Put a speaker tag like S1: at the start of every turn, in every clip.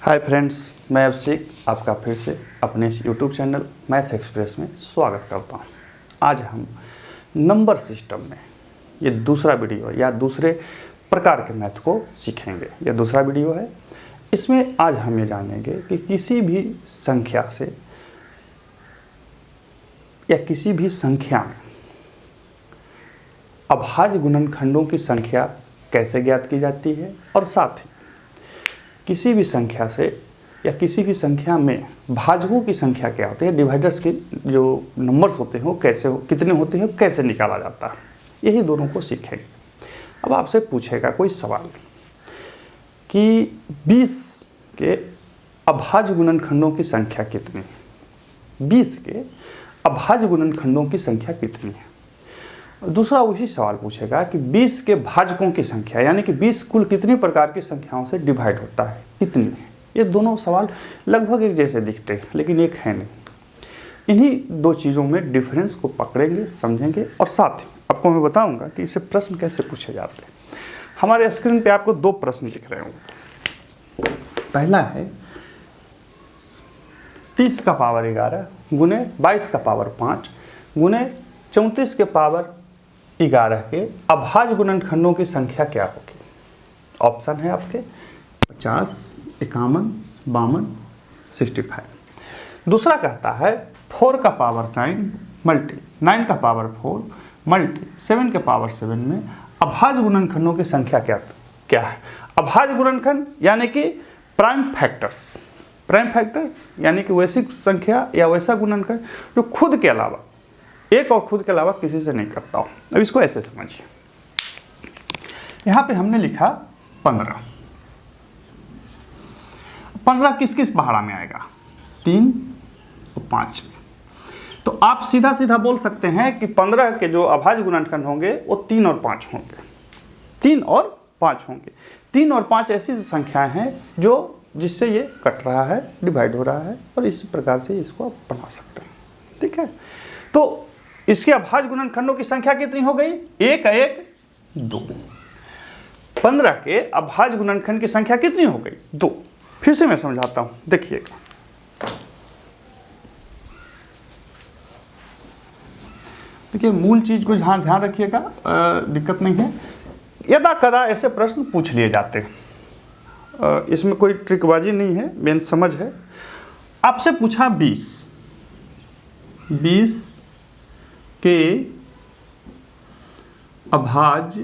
S1: Hi friends, मैं अभिषेक आपका फिर से अपने इस यूट्यूब चैनल मैथ एक्सप्रेस में स्वागत करता हूं। आज हम नंबर सिस्टम में ये दूसरा वीडियो या दूसरे प्रकार के मैथ को सीखेंगे। यह दूसरा वीडियो है। इसमें आज हम ये जानेंगे कि किसी भी संख्या से या किसी भी संख्या में अभाज्य गुणनखंडों की संख्या कैसे ज्ञात की जाती है और साथ ही किसी भी संख्या से या किसी भी संख्या में भाजकों की संख्या क्या होती है, डिवाइडर्स के जो नंबर्स होते हैं वो कैसे कितने होते हैं, कैसे निकाला जाता है, यही दोनों को सीखेंगे। अब आपसे पूछेगा कोई सवाल कि 20 के अभाज्य गुणनखंडों की संख्या कितनी है, 20 के अभाज्य गुणनखंडों की संख्या कितनी है। दूसरा उसी सवाल पूछेगा कि 20 के भाजकों की संख्या यानी कि 20 कुल कितनी प्रकार की संख्याओं से डिवाइड होता है, कितनी है। ये दोनों सवाल लगभग एक जैसे दिखते हैं लेकिन एक है नहीं। इन्हीं दो चीज़ों में डिफरेंस को पकड़ेंगे, समझेंगे और साथ ही आपको मैं बताऊंगा कि इससे प्रश्न कैसे पूछे जाते हैं। हमारे स्क्रीन पे आपको दो प्रश्न दिख रहे होंगे। पहला है 30 का पावर 11 गुने 22 का पावर 5 गुने 34 के पावर 11 के अभाज्य गुणनखंडों की संख्या क्या होगी। ऑप्शन है आपके 50, 51, 52, 65। दूसरा कहता है 4 का पावर 9 मल्टी 9 का पावर 4 मल्टी 7 के पावर 7 में अभाज्य गुणनखंडों की संख्या क्या है। अभाज्य गुणनखंड यानी कि प्राइम फैक्टर्स यानी कि वैसी संख्या या वैसा गुणनखंड जो खुद के अलावा एक और खुद के अलावा किसी से नहीं करता हो। अब इसको ऐसे समझिए, यहां पे हमने लिखा 15 किस किस पहाड़ा में आएगा, 3 और 5 में। तो आप सीधा सीधा बोल सकते हैं कि 15 के जो अभाज्य गुणनखंड होंगे वो 3 और 5 होंगे। 3 और 5 होंगे। 3 और 5 ऐसी संख्याएं हैं जो जिससे ये कट रहा है, डिवाइड हो रहा है और इस प्रकार से इसको आप बना सकते हैं। ठीक है, तो इसके अभाज्य गुणनखंडों की संख्या कितनी हो गई, 1 1 2। 15 के अभाज्य गुणनखंड की संख्या कितनी हो गई, 2। फिर से मैं समझाता हूं, देखिएगा। देखिए मूल चीज को ध्यान रखिएगा, दिक्कत नहीं है। यदा कदा ऐसे प्रश्न पूछ लिए जाते हैं, इसमें कोई ट्रिकबाजी नहीं है, मेन समझ है। आपसे पूछा 20 के अभाज्य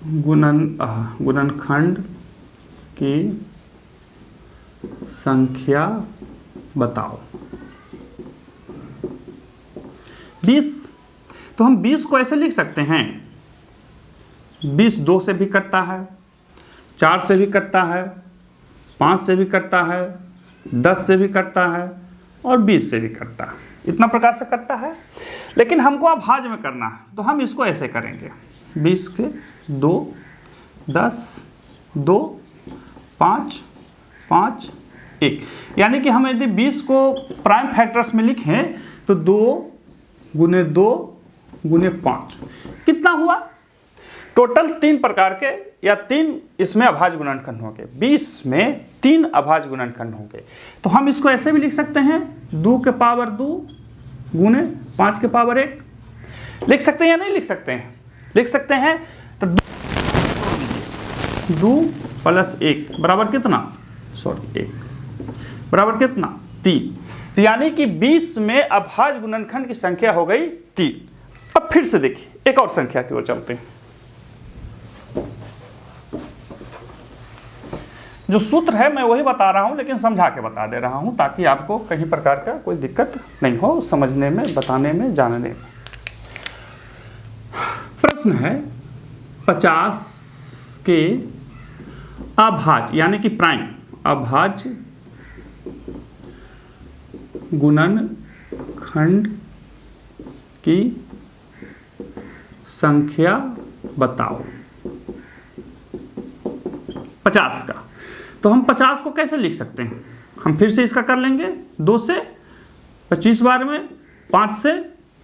S1: गुणनखंड की संख्या बताओ। 20, तो हम 20 को ऐसे लिख सकते हैं, 20 2 से भी कटता है, 4 से भी कटता है, 5 से भी कटता है, 10 से भी कटता है और 20 से भी कटता है। इतना प्रकार से कटता है, लेकिन हमको अभाज्य में करना है तो हम इसको ऐसे करेंगे, 20 के 2 10 2 5 5 1। यानी कि हम यदि 20 को प्राइम फैक्टर्स में लिखें तो 2 गुने 2 गुने 5 कितना हुआ, टोटल 3 प्रकार के या 3 इसमें अभाज्य गुणनखंड होंगे। 20 में 3 अभाज्य गुणनखंड होंगे। तो हम इसको ऐसे भी लिख सकते हैं, 2 के पावर 2 गुने 5 के पावर 1। लिख सकते हैं या नहीं लिख सकते हैं, लिख सकते हैं। तो 2 प्लस 1 बराबर कितना, 1 बराबर कितना, 3। तो यानी कि 20 में अभाज्य गुणनखंड की संख्या हो गई 3। अब फिर से देखिए एक और संख्या की ओर चलते हैं। जो सूत्र है मैं वही बता रहा हूं, लेकिन समझा के बता दे रहा हूं ताकि आपको कहीं प्रकार का कोई दिक्कत नहीं हो समझने में, बताने में, जानने में। प्रश्न है 50 के अभाज्य यानी कि प्राइम अभाज्य गुणनखंड की संख्या बताओ। 50 का, तो हम 50 को कैसे लिख सकते हैं, हम फिर से इसका कर लेंगे, 2 से 25 बार में, 5 से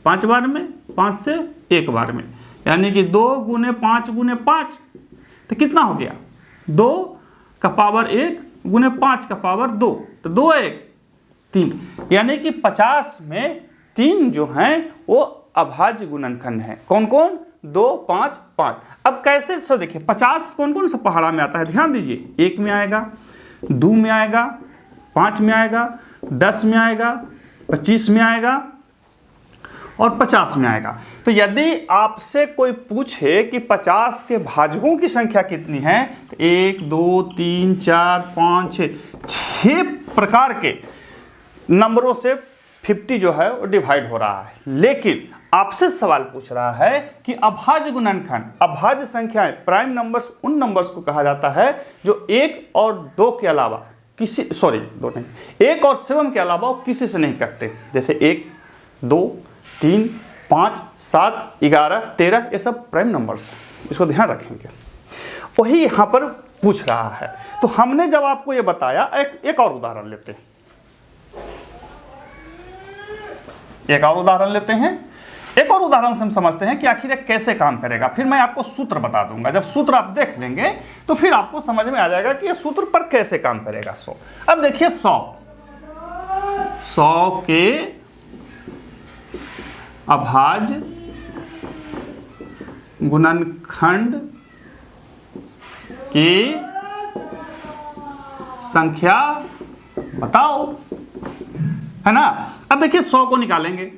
S1: 5 बार में, 5 से 1 बार में, यानी कि 2 गुने 5 गुने 5 तो कितना हो गया 2 का पावर 1 गुने 5 का पावर 2, तो 2 1 3, यानी कि 50 में 3 जो हैं वो अभाज्य गुणनखंड हैं। कौन कौन? 2 5 5। अब कैसे से देखिए 50 कौन कौन सा पहाड़ा में आता है, ध्यान दीजिए। 1 में आएगा, 2 में आएगा, 5 में आएगा, 10 में आएगा, 25 में आएगा और 50 में आएगा। तो यदि आपसे कोई पूछे कि 50 के भाजकों की संख्या कितनी है, तो 1 2 3 4 5 6 प्रकार के नंबरों से 50 जो है वो डिवाइड हो रहा है। लेकिन आपसे सवाल पूछ रहा है कि अभाज्य गुणनखंड, अभाज्य संख्याएं, प्राइम नंबर्स उन नंबर्स को कहा जाता है जो 1 और 2 के अलावा किसी, सॉरी 2 नहीं, 1 और 7 के अलावा किसी से नहीं कटते। जैसे 1 2 3 5 7 11 13, ये सब प्राइम नंबर्स, इसको ध्यान रखेंगे। वही यहां पर पूछ रहा है। तो हमने जब आपको ये बताया, एक और उदाहरण लेते हैं, एक और उदाहरण लेते हैं। एक और उदाहरण से हम समझते हैं कि आखिर ये कैसे काम करेगा। फिर मैं आपको सूत्र बता दूंगा। जब सूत्र आप देख लेंगे तो फिर आपको समझ में आ जाएगा कि ये सूत्र पर कैसे काम करेगा। 100, अब देखिए 100 के अभाज्य गुणनखंड की संख्या बताओ, है ना। अब देखिए 100 को निकालेंगे,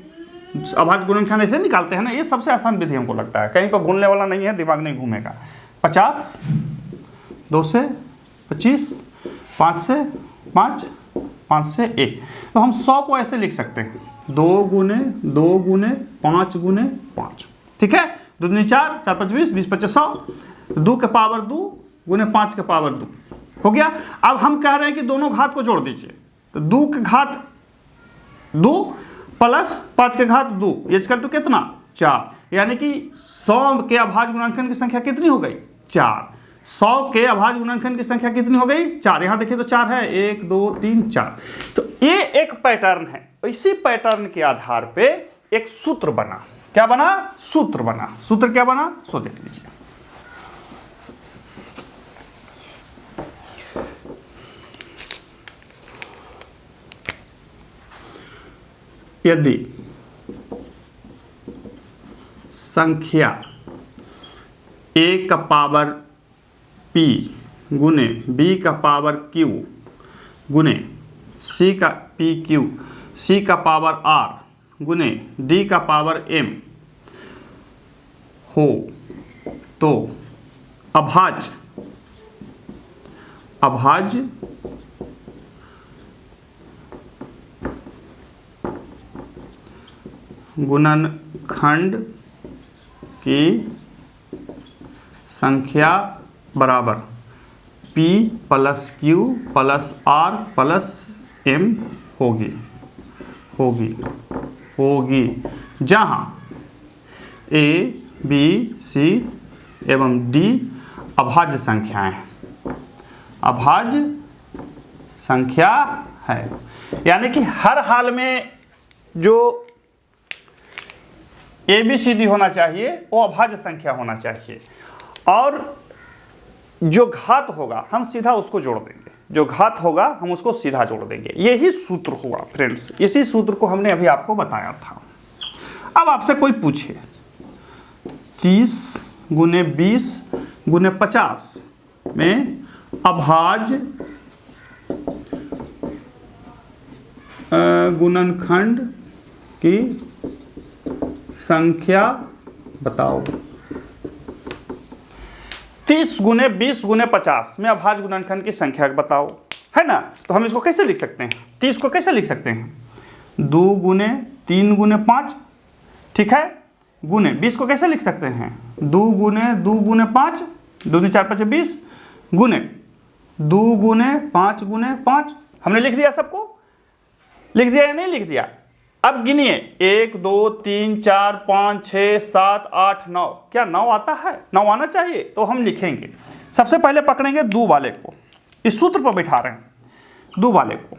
S1: अभाज्य गुणनखंड ऐसे निकालते हैं ना, ये सबसे आसान विधि हमको लगता है, कहीं पर भूलने वाला नहीं है, दिमाग नहीं घूमेगा। 50, 2 से 25, 5 से 5, 5 से 1, तो हम 100 को ऐसे लिख सकते हैं 2 गुने 2 गुने 5 गुने 5, ठीक है। 2 दूनी 4, 4 5 20, 20 25 100, 2 के पावर 2 गुने 5 के पावर 2 हो गया। अब हम कह रहे हैं कि दोनों घात को जोड़ दीजिए, तो 2 के घात 2 प्लस 5 के घात 2, ये कर तो कितना 4, यानी कि 100 के अभाज्य गुणनखंड की संख्या कितनी हो गई 4। 100 के अभाज्य गुणनखंड की संख्या कितनी हो गई 4। यहां देखिए तो 4 है, 1 2 3 4। तो ये एक पैटर्न है। इसी पैटर्न के आधार पे एक सूत्र बना। क्या बना? सूत्र बना। सूत्र क्या बना सो देख लीजिए। यदि संख्या a का पावर p गुने b का पावर q गुने c का p q, c का पावर r गुने d का पावर m हो तो अभाज्य गुणनखंड की संख्या बराबर p plus q plus r plus m होगी जहाँ a b c एवं d अभाज्य संख्याएं हैं। अभाज्य संख्या है, यानी कि हर हाल में जो ए बी सी डी होना चाहिए वो अभाज्य संख्या होना चाहिए, और जो घात होगा हम सीधा उसको जोड़ देंगे, जो घात होगा हम उसको सीधा जोड़ देंगे। यही सूत्र हुआ फ्रेंड्स, इसी सूत्र को हमने अभी आपको बताया था। अब आपसे कोई पूछे 30 गुने 20 गुने 50 में अभाज्य गुणनखंड की संख्या बताओ। 30 गुने 20 गुने 50 में अभाज्य गुणनखंड की संख्या बताओ, है ना। तो हम इसको कैसे लिख सकते हैं? 30 को कैसे लिख सकते हैं? 2 गुने 3 गुने 5, ठीक है। गुने 20 को कैसे लिख सकते हैं? 2 गुने 5, 2 4 5 20 गुने 2 गुने 5 गुने 5। हमने लिख दिया, सबको लिख दिया या नहीं लिख दिया? अब गिनिए 1 2 3 4 5 6 7 8 9। क्या 9 आता है? 9 आना चाहिए। तो हम लिखेंगे, सबसे पहले पकड़ेंगे 2 वाले को, इस सूत्र पर बैठा रहे हैं 2 वाले को।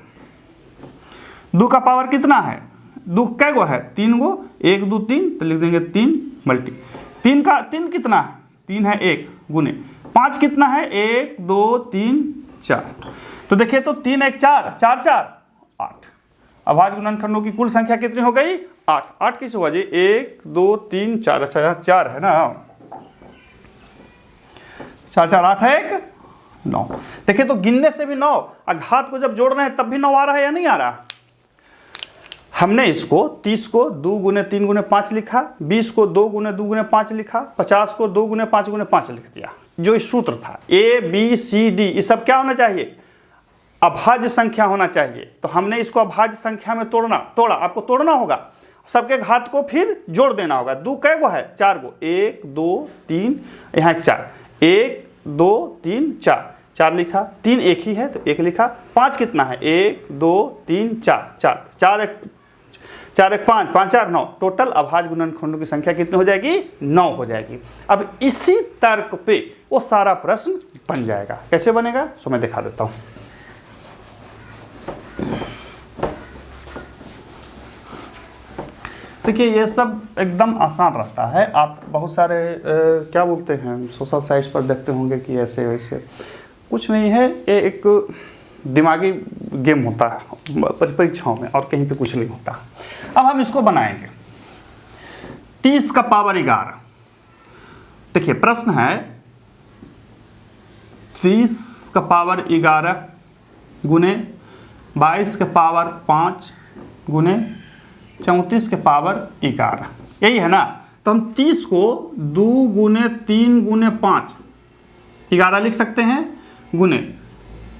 S1: 2 का पावर कितना है? 2 कै गो है? 3 गो, 1 2 3, तो लिख देंगे 3 मल्टी 3 का 3 कितना है? 3 है 1 गुने 5 कितना है 1 2 3 4। तो देखिए तो 3 1 4 4 4 8। अभाज्य गुणनखंडों की कुल संख्या कितनी हो गई 8। 8 किस हुआ जी 1 2 3 4। अच्छा 4 है ना 4 4 8 है 1 9। देखिए तो गिनने से भी 9 घात को जब जोड़ रहे हैं तब भी 9 आ रहा है या नहीं आ रहा। हमने इसको 30 को 2 गुने 3 गुने 5 लिखा, 20 को 2 गुने 2 गुने 5 लिखा, 50 को 2 गुने 5 गुने 5 लिख दिया। जो इस सूत्र था ए बी सी डी ये सब क्या होना चाहिए अभाज्य संख्या होना चाहिए। तो हमने इसको अभाज्य संख्या में तोड़ा आपको तोड़ना होगा, सबके घात को फिर जोड़ देना होगा। 2 कै गो है 4 गो 1 2 3 यहाँ 4 1 2 3 4 4 लिखा, 3 एक ही है तो 1 लिखा। 5 कितना है 1 2 3 4 4 4 1 4 1 5 5 4 9। टोटल अभाज्य गुणनखंडों की संख्या कितनी हो जाएगी 9 हो जाएगी। अब इसी तर्क पे वो सारा प्रश्न बन जाएगा। कैसे बनेगा सो मैं दिखा देता हूं। देखिए ये सब एकदम आसान रहता है। आप बहुत सारे क्या बोलते हैं सोशल साइट्स पर देखते होंगे कि ऐसे वैसे कुछ नहीं है। ये एक दिमागी गेम होता है परीक्षाओं में और कहीं पे कुछ नहीं होता। अब हम इसको बनाएंगे 30 का पावर 11। देखिए प्रश्न है 30 का पावर 11 गुने 22 के पावर 5 गुने 34 के पावर 11 यही है ना। तो हम 30 को 2 गुने 3 गुने 5 11 लिख सकते हैं, गुने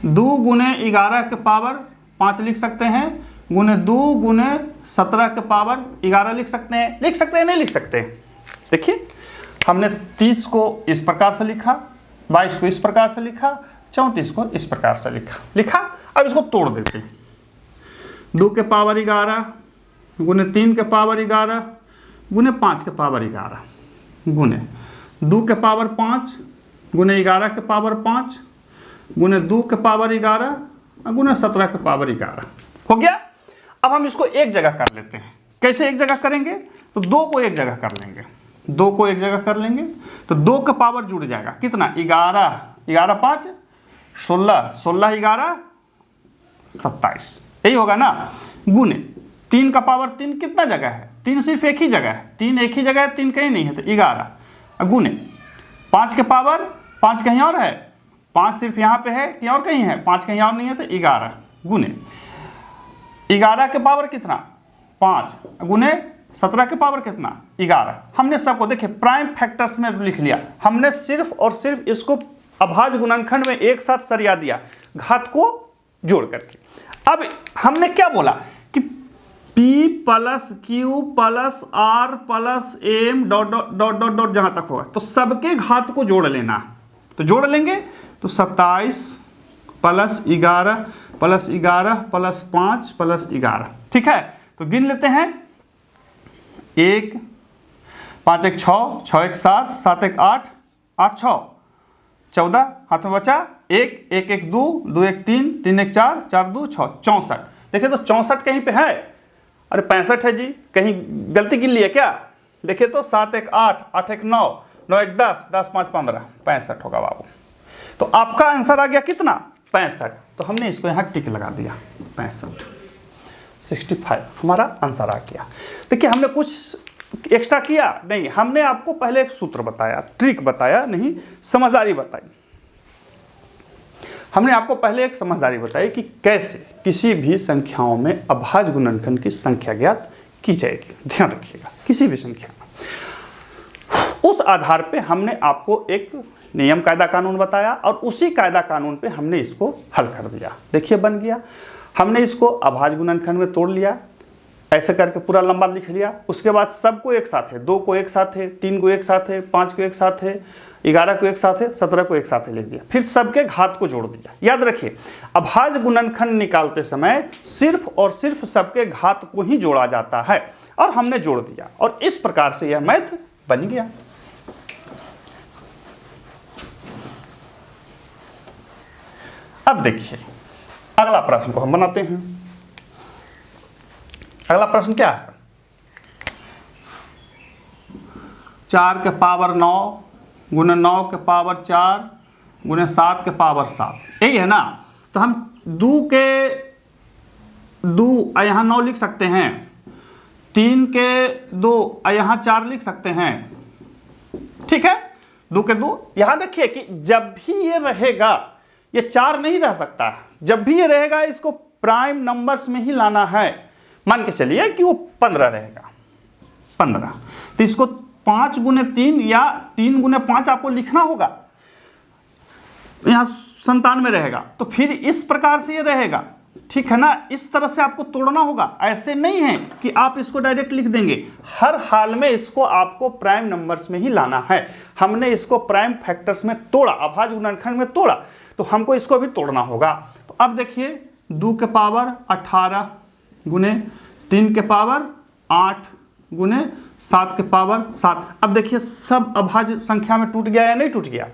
S1: 2 गुने 11 के पावर 5 लिख सकते हैं, गुने 2 गुने 17 के पावर 11 लिख सकते हैं नहीं लिख सकते। देखिए हमने 30 को इस प्रकार से लिखा, 22 को इस प्रकार से लिखा, 34 को इस प्रकार से लिखा। अब इसको तोड़ देते हैं। 2 के पावर 11 गुने 3 के पावर 11 गुने 5 के पावर 11 गुने 2 के पावर 5 गुने 11 के पावर 5 गुने 2 के पावर 11 गुने 17 के पावर 11 हो गया। अब हम इसको एक जगह कर लेते हैं। कैसे एक जगह करेंगे तो 2 को एक जगह कर लेंगे, 2 को एक जगह कर लेंगे तो 2 का पावर जुड़ जाएगा कितना 11 11 5 16 16 11 27 यही होगा ना। गुने 3 का पावर 3 कितना जगह है 3 सिर्फ एक ही जगह है, 3 एक ही जगह है 3 कहीं नहीं है तो 11 गुने 5 के पावर 5 कहीं और है, 5 सिर्फ यहाँ पे है कहीं और कहीं है, 5 कहीं और नहीं है तो 11 गुने 11 के पावर कितना 5 गुने 17 के पावर कितना 11। हमने सबको देखिए प्राइम फैक्टर्स में लिख लिया। हमने सिर्फ और सिर्फ इसको अभाज्य गुणनखंड में एक साथ सरिया दिया घात को जोड़ करके। अब हमने क्या बोला कि P plus Q plus R plus M dot dot dot dot dot जहां तक होगा तो सबके घात को जोड़ लेना। तो जोड़ लेंगे तो 27 प्लस 11 प्लस 11 प्लस 5 प्लस 11 ठीक है। तो गिन लेते हैं 1 5 1 6 6 1 7 7 1 8 8 6 14 हाथ में बचा 1 1 1 2 2 1 3 3 1 4 4 2 6 64। देखिए तो 64 कहीं पे है, अरे 65 है जी, कहीं गलती गिन ली है क्या। देखिए तो 7 1 8 8 1 9 9 1 10 10 5 15 65 होगा बाबू। तो आपका आंसर आ गया कितना 65। तो हमने इसको यहाँ टिक लगा दिया 65 65 हमारा आंसर आ गया। देखिए हमने कुछ एक्स्ट्रा किया नहीं, हमने आपको पहले एक सूत्र बताया, ट्रिक बताया नहीं, समझदारी बताई। हमने आपको पहले एक समझदारी बताई कि कैसे किसी भी संख्याओं में अभाज्य गुणनखंड की संख्या ज्ञात की जाएगी। ध्यान रखिएगा किसी भी संख्या में। उस आधार पे हमने आपको एक नियम कायदा कानून बताया और उसी कायदा कानून पे हमने इसको हल कर दिया। देखिए बन गया। हमने इसको अभाज्य गुणनखंड में तोड़ लिया, ऐसे करके पूरा लंबा लिख लिया। उसके बाद सबको एक साथ है, 2 को एक साथ है, 3 को एक साथ है, 5 को एक साथ है, 11 को एक साथ है, 17 को एक साथ है लिख दिया। फिर सबके घात को जोड़ दिया। याद रखिए अभाज्य गुणनखंड निकालते समय सिर्फ और सिर्फ सबके घात को ही जोड़ा जाता है और हमने जोड़ दिया और इस प्रकार से यह मैथ बन गया। अब देखिए अगला प्रश्न को हम बनाते हैं। अगला प्रश्न क्या है 4 के पावर 9 गुने 9 के पावर 4 गुने 7 के पावर 7, यही है ना। तो हम 2 के 2 यहाँ 9 लिख सकते हैं, 3 के 2 यहाँ 4 लिख सकते हैं, ठीक है। 2 के 2 यहाँ देखिए कि जब भी ये रहेगा ये 4 नहीं रह सकता, जब भी ये रहेगा इसको प्राइम नंबर्स में ही लाना है। मान के चलिए कि वो 15 रहेगा, 15, तो इसको 5 गुने 3 या 3 गुने 5 आपको लिखना होगा, यहाँ 97 रहेगा, तो फिर इस प्रकार से ये रहेगा, ठीक है ना। इस तरह से आपको तोड़ना होगा, ऐसे नहीं है कि आप इसको डायरेक्ट लिख देंगे। हर हाल में इसको आपको प्राइम नंबर्स में ही लाना है। हमने इसको प्राइम फैक्टर्स में तोड़ा, अभाज्य गुणनखंड में तोड़ा, तो हमको इसको भी तोड़ना होगा। तो अब देखिए 2 के पावर 18 गुने 3 के पावर 8 गुने 7 के पावर 7। अब देखिए सब अभाज्य संख्या में टूट गया या नहीं टूट गया,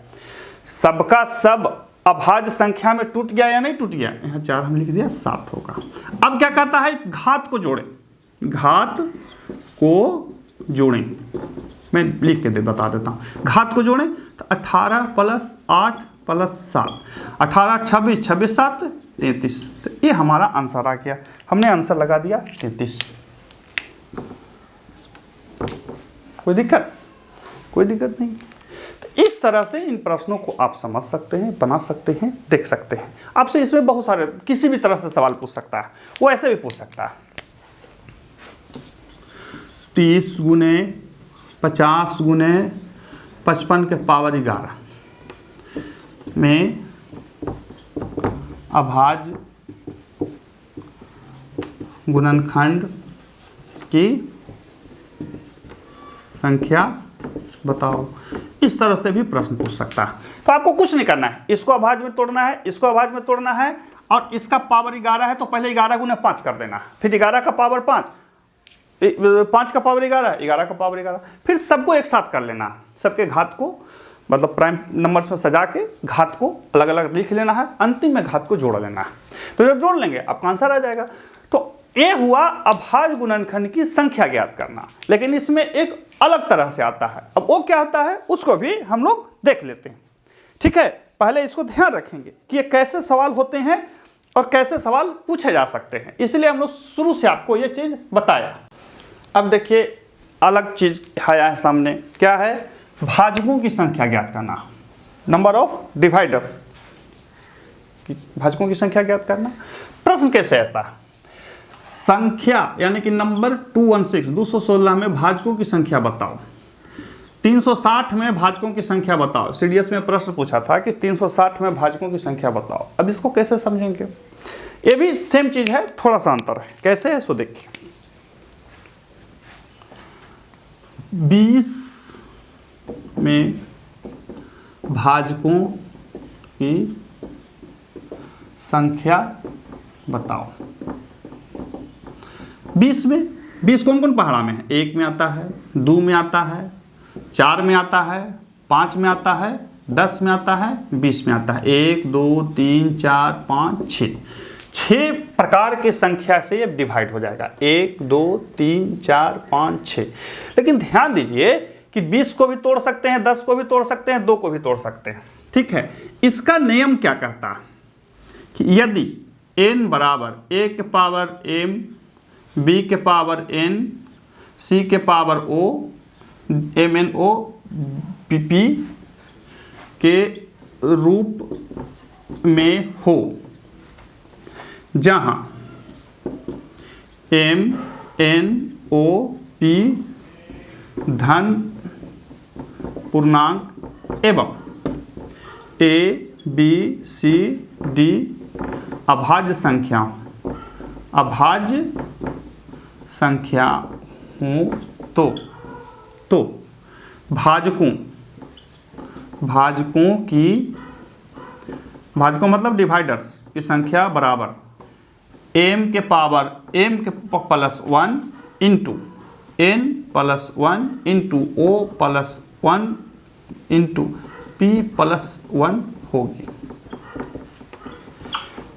S1: सबका सब अभाज्य संख्या में टूट गया या नहीं टूट गया। यहाँ 4 हम लिख दिया, 7 होगा। अब क्या कहता है, घात को जोड़ें, घात को जोड़ें, मैं लिख के बता देता हूँ। घात को जोड़ें तो 18 + 8 + 7, 18 26, 26 7 33, तो ये हमारा आंसर आ गया। हमने आंसर लगा दिया 33। कोई दिक्कत? कोई दिक्कत नहीं। तो इस तरह से इन प्रश्नों को आप समझ सकते हैं, बना सकते हैं, देख सकते हैं। आपसे इसमें बहुत सारे किसी भी तरह से सवाल पूछ सकता है, वो ऐसे भी पूछ सकता है। 30 गुने 50 गुने 55 के पावर 11 में अभाज्य गुणनखंड की संख्या बताओ। इस तरह से भी प्रश्न पूछ सकता है। तो आपको कुछ नहीं करना है, इसको अभाज्य में तोड़ना है, इसको अभाज्य में तोड़ना है, और इसका पावर 11 है तो पहले 11 गुने 5 कर देना, फिर 11 का पावर 5, 5 का पावर 11, 11 का पावर 11, फिर सबको एक साथ कर लेना, सबके घात को मतलब प्राइम नंबर्स में सजा के घात को अलग अलग लिख लेना है, अंतिम में घात को जोड़ लेना है। तो जब जोड़ लेंगे आपका आंसर आ जाएगा। तो ये हुआ अभाज्य गुणनखंड की संख्या ज्ञात करना, लेकिन इसमें एक अलग तरह से आता है। अब वो क्या आता है उसको भी हम लोग देख लेते हैं, ठीक है। पहले इसको ध्यान रखेंगे कि ये कैसे सवाल होते हैं और कैसे सवाल पूछे जा सकते हैं, इसलिए हम लोग शुरू से आपको ये चीज़ बताया। अब देखिए अलग चीज़ आया है सामने, क्या है, भाजकों की संख्या ज्ञात करना, नंबर ऑफ डिवाइडर्स, भाजकों की संख्या ज्ञात करना। प्रश्न कैसे आता है, संख्या यानी कि नंबर 216 में भाजकों की संख्या बताओ, 360 में भाजकों की संख्या बताओ। सीडीएस में प्रश्न पूछा था कि 360 में भाजकों की संख्या बताओ। अब इसको कैसे समझेंगे, ये भी सेम चीज है, थोड़ा सा अंतर है। कैसे है सो देखिए, 20 में भाजकों की संख्या बताओ। 20 में 20 कौन कौन पहाड़ा में है, 1 में आता है, 2 में आता है, 4 में आता है, 5 में आता है, 10 में आता है, 20 में आता है। 1 2 3 4 5 6 प्रकार के संख्या से ये डिवाइड हो जाएगा, 1 2 3 4 5 6। लेकिन ध्यान दीजिए कि 20 को भी तोड़ सकते हैं, 10 को भी तोड़ सकते हैं, 2 को भी तोड़ सकते हैं, ठीक है। इसका नियम क्या कहता है कि यदि n बराबर a के पावर m, b के पावर n, c के power o, mn o p के रूप में हो, जहां m n o p धन पूर्णांक एवं a b c d अभाज्य संख्या हूँ तो भाजकों मतलब डिवाइडर्स की संख्या बराबर m के पावर m के plus 1 into n plus 1 into o plus 1 into p plus 1 होगी।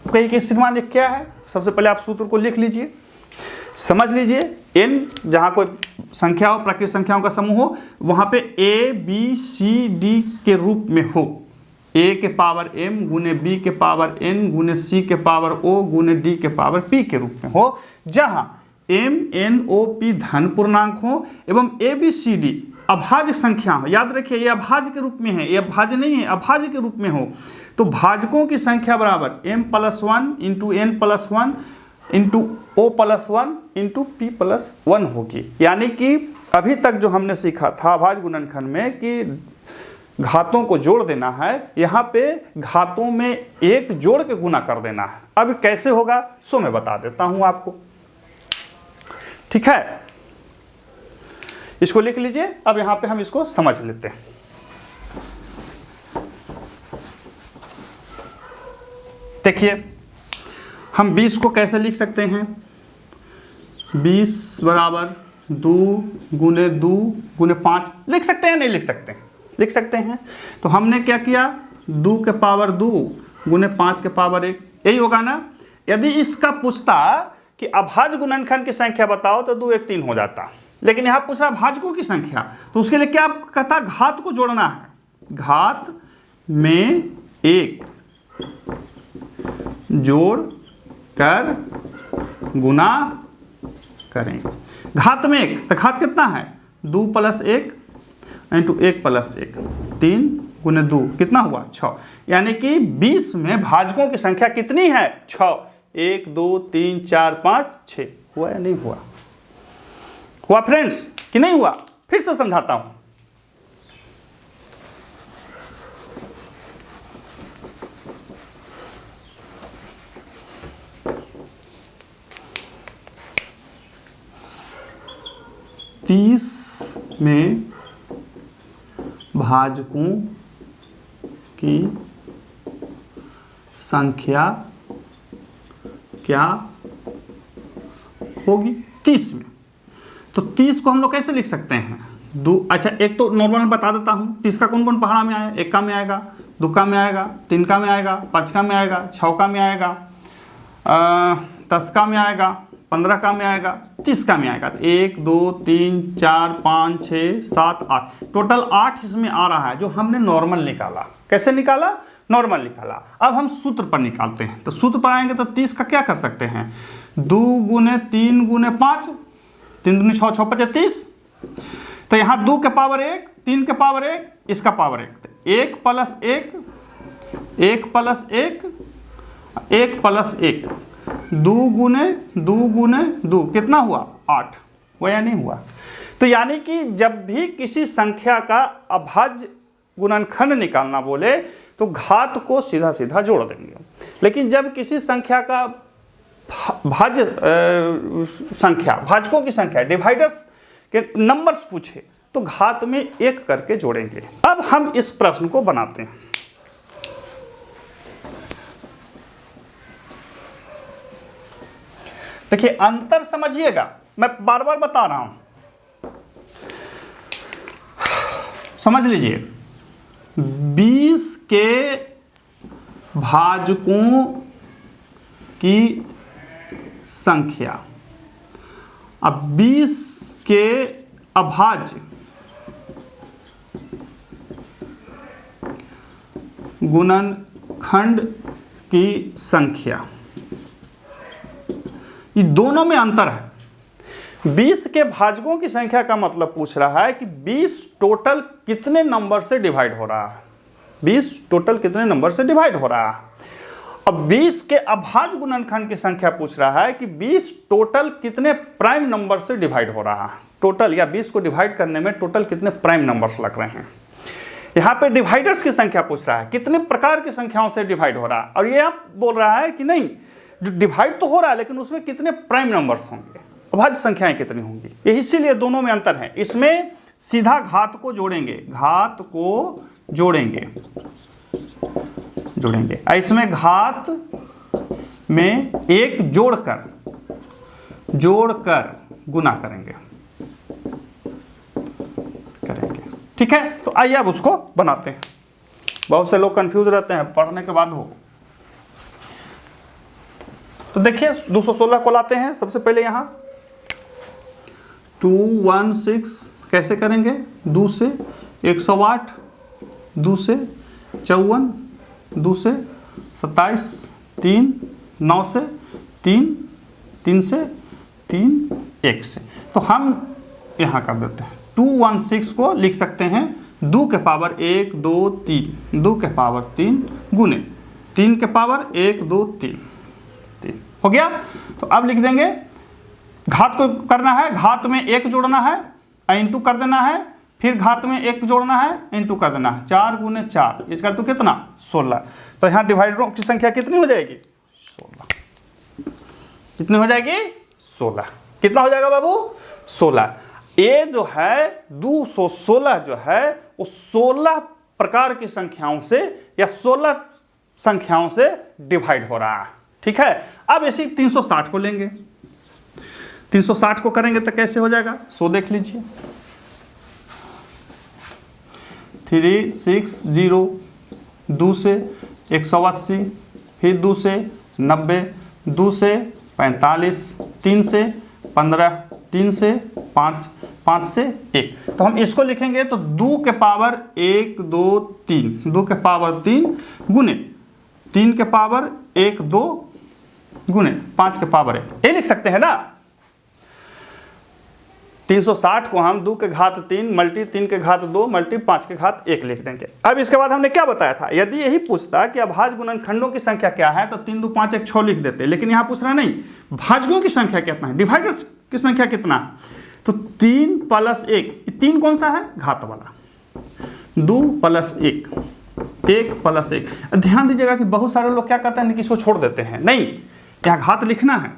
S1: कहीं कि सिग्मा क्या है, सबसे पहले आप सूत्र को लिख लीजिए। समझ लीजिए, n जहाँ कोई संख्या हो, प्राकृतिक संख्याओं का समूह हो, वहाँ पे a b c d के रूप में हो, a के पावर m गुने b के पावर n गुने c के पावर o गुने d के पावर p के रूप में हो, जहाँ m n o p धन पूर्णांक हो एवं a b c d अभाज्य संख्या हो। याद रखिए ये अभाज्य के रूप में है, ये अभाज्य नहीं है, अभाज्य के रूप में हो तो भाजकों की संख्या बराबर m+1 into n+1 into o+1 into p+1 होगी। यानी कि अभी तक जो हमने सीखा था अभाज्य गुणनखंड में कि घातों को जोड़ देना है, यहाँ पे घातों में एक जोड़ के गुना कर देना है। अब कैसे होगा सो मैं बता देता हूं आपको, ठीक है। इसको लिख लीजिए। अब यहाँ पे हम इसको समझ लेते हैं। देखिए हम 20 को कैसे लिख सकते हैं, 20 बराबर 2 गुने 2 गुने 5 लिख सकते हैं, नहीं लिख सकते हैं, लिख सकते हैं। तो हमने क्या किया, 2 के पावर 2 गुने 5 के पावर 1, यही होगा ना। यदि इसका पूछता कि अभाज्य गुणनखंड की संख्या बताओ तो 2 1 3 हो जाता, लेकिन यहाँ पूछ रहा भाजकों की संख्या, तो उसके लिए क्या कहता, घात को जोड़ना है, घात में एक जोड़ कर गुना करेंगे। घात में एक, तो घात कितना है, 2 + 1 इंटू 1 + 1, 3 गुने 2 कितना हुआ 6। यानी कि 20 में भाजकों की संख्या कितनी है 6। 1 2 3 4 5 6। हुआ या नहीं हुआ, हुआ फ्रेंड्स कि नहीं हुआ। फिर से समझाता हूं, तीस में भाजकों की संख्या क्या होगी 30 में। तो 30 को हम लोग कैसे लिख सकते हैं, अच्छा एक तो नॉर्मल बता देता हूँ, 30 का कौन कौन पहाड़ा में आया, 1 का में आएगा, 2 का में आएगा, 3 का में आएगा, 5 का में आएगा, 6 का में आएगा, 10 का में आएगा, 15 का में आएगा, 30 का में आएगा। 1 2 3 4 5 6 7 8 टोटल 8 इसमें आ रहा है, जो हमने नॉर्मल निकाला। कैसे निकाला, नॉर्मल निकाला। अब हम सूत्र पर निकालते हैं, तो सूत्र पर आएंगे तो 30 का क्या कर सकते हैं, 2 गुने 3 गुने 5, 3 दूनी 6, 6 5 30। तो यहाँ 2 के पावर 1, 3 के पावर 1, इसका पावर 1, 1 + 1, 1 + 1, 1 + 1, 2 गुने 2 कितना हुआ 8। हुआ या नहीं हुआ। तो यानी कि जब भी किसी संख्या का अभाज्य गुणनखंड निकालना बोले तो घात को सीधा सीधा जोड़ देंगे, लेकिन जब किसी संख्या का भाज्य संख्या, भाजकों की संख्या, डिवाइडर्स के नंबर्स पूछे तो घात में एक करके जोड़ेंगे। अब हम इस प्रश्न को बनाते हैं। देखिए अंतर समझिएगा, मैं बार बार बता रहा हूं, समझ लीजिए। 20 के भाजकों की संख्या, अब 20 के अभाज्य गुणनखंड की संख्या, ये दोनों में अंतर है। 20 के भाजकों की संख्या का मतलब पूछ रहा है कि 20 टोटल कितने नंबर से डिवाइड हो रहा है, 20 टोटल कितने नंबर से डिवाइड हो रहा है। अब 20 के अभाज्य गुणनखंड की संख्या पूछ रहा है कि 20 टोटल कितने प्राइम नंबर से डिवाइड हो रहा है, टोटल या 20 को डिवाइड करने में टोटल कितने प्राइम नंबर्स लग रहे हैं। यहाँ पे डिवाइडर्स की संख्या पूछ रहा है, कितने प्रकार की संख्याओं से डिवाइड हो रहा है, और ये आप बोल रहा है कि नहीं जो डिवाइड तो हो रहा है लेकिन उसमें कितने प्राइम नंबर्स होंगे, अभाज्य संख्याएं कितनी होंगी। यही इसीलिए दोनों में अंतर है। इसमें सीधा घात को जोड़ेंगे, घात को जोड़ेंगे, इसमें घात में एक जोड़कर गुना करेंगे। ठीक है, तो आइए अब उसको बनाते हैं। बहुत से लोग कंफ्यूज रहते हैं पढ़ने के बाद हो। तो देखिए 216 को लाते हैं सबसे पहले यहाँ, 216 कैसे करेंगे, 2 से 108, 2 से 54, 2 से 27, 3, 9 से 3, 3 से 3, 1 से। तो हम यहाँ कर देते हैं 216 को लिख सकते हैं 2 के पावर 1 2 3, 2 के पावर 3 गुने 3 के पावर 1 2 3, 3 हो गया। तो अब लिख देंगे, घात को करना है, घात में 1 जोड़ना है, इंटू कर देना है, फिर घात में 1 जोड़ना है, इंटू कर देना है, 4 गुने 4, ये कर तो कितना 16। तो यहाँ डिवाइडरों की संख्या कितनी हो जाएगी 16, कितनी हो जाएगी 16, कितना हो जाएगा बाबू 16। ये जो है 216 जो है वो 16 प्रकार की संख्याओं से या 16 संख्याओं से डिवाइड हो रहा है, ठीक है। अब इसी 360 को लेंगे, 360 को करेंगे तो कैसे हो जाएगा, 100 देख लीजिए, 360, 2 से 180, फिर 2 से 90, 2 से 45, 3 से 15, 3 से 5, 5 से 1। तो हम इसको लिखेंगे तो 2 के पावर 1 2 3, 2 के पावर 3 गुने 3 के पावर 1 2 गुने 5 के पावर 1, ये लिख सकते हैं ना। 360 को हम 2 के घात 3 मल्टी 3 के घात 2 मल्टी 5 के घात 1 लिख देंगे। अब इसके बाद हमने क्या बताया था, यदि यही पूछता कि अभाज्य गुणनखंडों की संख्या क्या है तो 3 2 5 1 6 लिख देते, लेकिन यहाँ पूछ रहा नहीं भाजकों की संख्या कितना है, डिवाइडर्स की संख्या कितना है। तो 3 + 1, 3 कौन सा है घात वाला, 2 + 1, 1 + 1। ध्यान दीजिएगा कि बहुत सारे लोग क्या करते हैं कि इसको छोड़ देते हैं, नहीं यहाँ घात लिखना है,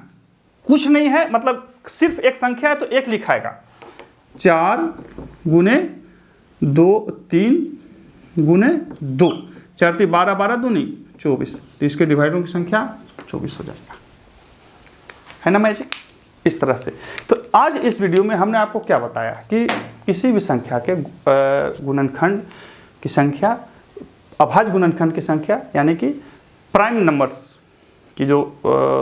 S1: कुछ नहीं है, मतलब सिर्फ एक संख्या है तो 1 लिखाएगा। 4 गुने 2 3 गुने 2, 4 × 12 12 दूनी 24, तो इसके डिवाइडरों की संख्या 24 हो जाएगा, है ना मैजिक। इस तरह से तो आज इस वीडियो में हमने आपको क्या बताया कि किसी भी संख्या के गुणनखंड की संख्या, अभाज्य गुणनखंड की संख्या यानी कि प्राइम नंबर्स की जो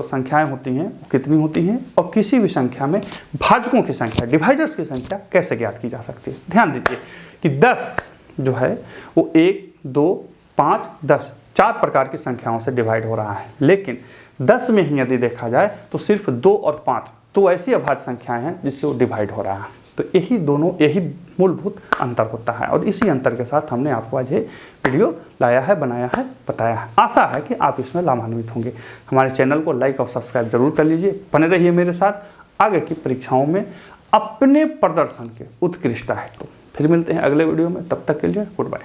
S1: संख्याएं होती हैं वो कितनी होती हैं, और किसी भी संख्या में भाजकों की संख्या, डिवाइडर्स की संख्या कैसे ज्ञात की जा सकती है। ध्यान दीजिए कि 10 जो है वो 1 2 5 10 4 प्रकार की संख्याओं से डिवाइड हो रहा है, लेकिन 10 में ही यदि देखा जाए तो सिर्फ 2 और 5 तो ऐसी अभाज्य संख्याएं हैं जिससे वो डिवाइड हो रहा है। तो यही मूलभूत अंतर होता है, और इसी अंतर के साथ हमने आपको आज ये वीडियो लाया है, बनाया है, बताया है। आशा है कि आप इसमें लाभान्वित होंगे। हमारे चैनल को लाइक और सब्सक्राइब जरूर कर लीजिए, बने रहिए मेरे साथ आगे की परीक्षाओं में अपने प्रदर्शन के उत्कृष्टता है। तो फिर मिलते हैं अगले वीडियो में, तब तक के लिए गुड बाय।